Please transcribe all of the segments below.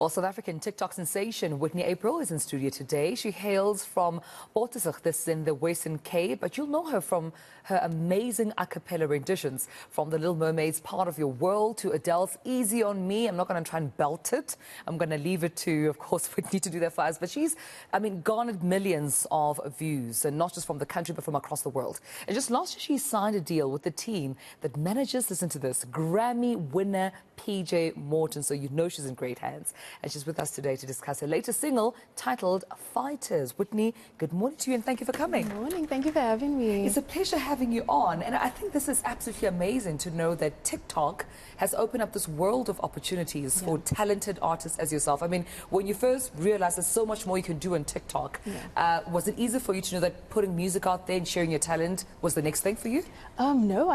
Well, South African TikTok sensation Whitney April is in studio today. She hails from Bothasig, this is in the Western Cape, but you'll know her from her amazing acapella renditions, from the Little Mermaid's Part of Your World to Adele's Easy on Me. I'm not going to try and belt it. I'm going to leave it to, of course, Whitney to do that for us. But she's, garnered millions of views, and not just from the country, but from across the world. And just last year, she signed a deal with the team that manages, listen to this, Grammy winner PJ Morton. So you know she's in great hands. And she's with us today to discuss her latest single titled Fighters. Whitney, good morning to you and thank you for coming. Good morning. Thank you for having me. It's a pleasure having you on. And I think this is absolutely amazing to know that TikTok has opened up this world of opportunities for talented artists as yourself. I mean, when you first realized there's so much more you can do on TikTok, was it easy for you to know that putting music out there and sharing your talent was the next thing for you? No,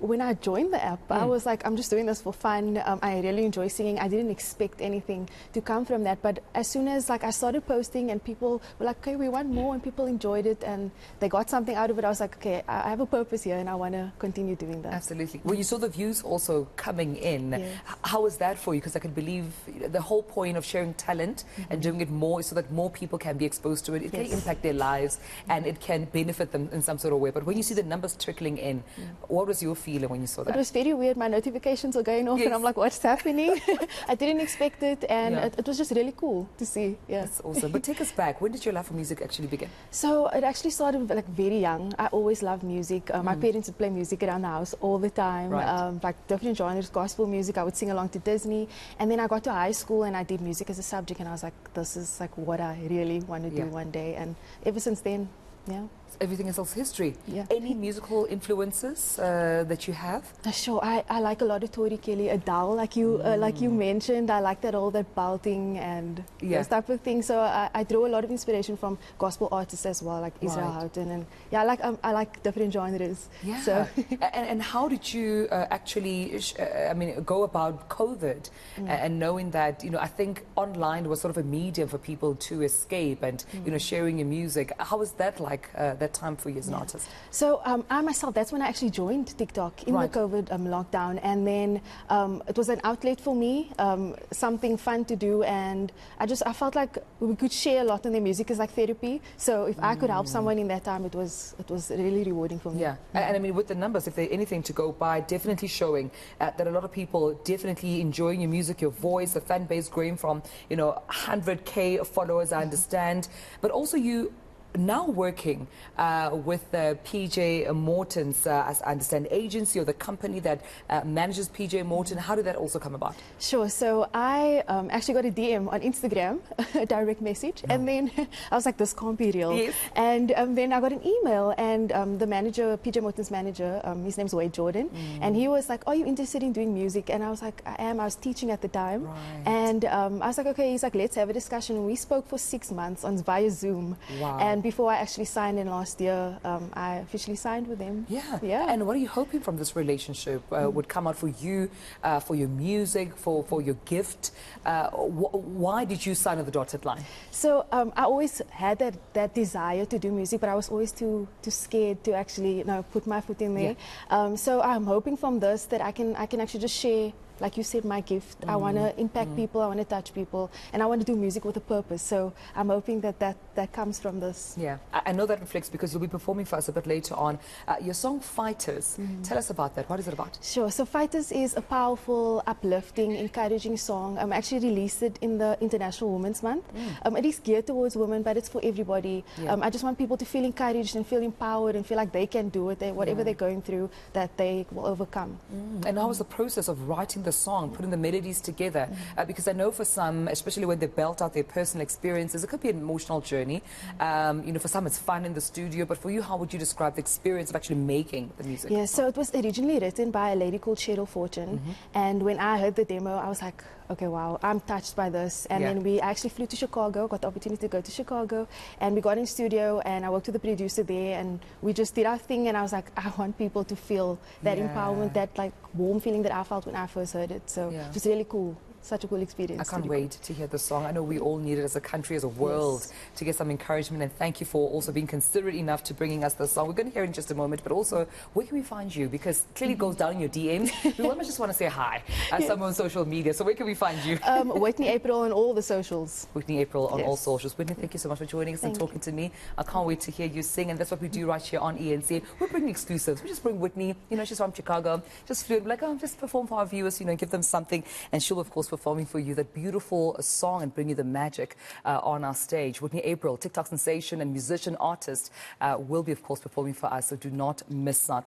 when I joined the app, I was like, I'm just doing this for fun. I really enjoy singing. I didn't expect anything to come from that, but as soon as I started posting and people were like, okay, we want more, and people enjoyed it and they got something out of it, I was like, okay, I have a purpose here and I want to continue doing that. Absolutely. Well, you saw the views also coming in. How was that for you? Because I can believe the whole point of sharing talent and doing it more is so that more people can be exposed to it. It can impact their lives and it can benefit them in some sort of way. But when you see the numbers trickling in, what was your feeling when you saw that? It was very weird. My notifications were going off and I'm like, what's happening? I didn't expect it, and it was just really cool to see. That's awesome. But take us back. When did your love for music actually begin? So it actually started like very young. I always loved music. My parents would play music around the house all the time, like different genres, gospel music. I would sing along to Disney, and then I got to high school and I did music as a subject, and I was like, this is like what I really want to do one day. And ever since then, everything is also history. Any musical influences that you have? Sure, I like a lot of Tori Kelly, Adele, like you mentioned. I like that all that belting and those type of things. So I draw a lot of inspiration from gospel artists as well, like Israel Houghton, and I like different genres. So and how did you actually go about COVID and knowing that I think online was sort of a medium for people to escape and sharing your music. How was that like? That time for you as an artist? So I myself, that's when I actually joined TikTok in the COVID lockdown, and then it was an outlet for me, something fun to do, and I felt like we could share a lot on their music as like therapy. So if I could help someone in that time, it was really rewarding for me. And I mean, with the numbers, if there's anything to go by, definitely showing that a lot of people definitely enjoying your music, your voice, the fan base growing from 100K followers, I understand, but also you now working with PJ Morton's, as I understand, agency or the company that manages PJ Morton. How did that also come about? Sure. So I actually got a DM on Instagram, a direct message, and then I was like, this can't be real. And then I got an email, and the manager, PJ Morton's manager, his name's Jordan, and he was like, are you interested in doing music? And I was like, I am. I was teaching at the time. And I was like, okay. He's like, let's have a discussion. We spoke for 6 months via Zoom. And before I actually signed in last year, I officially signed with them. And what are you hoping from this relationship would come out for you, for your music, for your gift? Why did you sign on the dotted line? So I always had that desire to do music, but I was always too scared to actually put my foot in there. So I'm hoping from this that I can actually just share, like you said, my gift. I want to impact people, I want to touch people, and I want to do music with a purpose. So I'm hoping that comes from this. I know that reflects because you'll be performing for us a bit later on. Your song Fighters, tell us about that. What is it about? Sure. So Fighters is a powerful, uplifting, encouraging song. I actually released it in the International Women's Month. It is geared towards women, but it's for everybody. I just want people to feel encouraged and feel empowered and feel like they can do it, whatever they're going through, that they will overcome. And how was the process of writing the song, putting the melodies together? Because I know for some, especially when they belt out their personal experiences, it could be an emotional journey. For some it's fun in the studio, but for you, how would you describe the experience of actually making the music? So it was originally written by a lady called Cheryl Fortune, and when I heard the demo, I was like, okay, wow, I'm touched by this. And then we actually flew to Chicago, got the opportunity to go to Chicago, and we got in studio, and I worked with the producer there, and we just did our thing, and I was like, I want people to feel that empowerment, that like warm feeling that I felt when I first heard it. So it was really cool. such a cool experience. I can't wait to hear the song. I know we all need it as a country, as a world, to get some encouragement. And thank you for also being considerate enough to bringing us the song. We're going to hear it in just a moment, but also, where can we find you? Because clearly it goes down in your DMs. We just want to say hi as someone on social media. So where can we find you? Whitney April on all the socials. Whitney April on all socials. Whitney, thank you so much for joining us and talking to me. I can't wait to hear you sing, and that's what we do right here on ENC. We're bringing exclusives. We just bring Whitney, you know, she's from Chicago, just flew, like, oh, just perform for our viewers, you know, give them something, and she'll, of course, performing for you that beautiful song and bring you the magic on our stage. Whitney April, TikTok sensation and musician artist, will be, of course, performing for us, so do not miss out.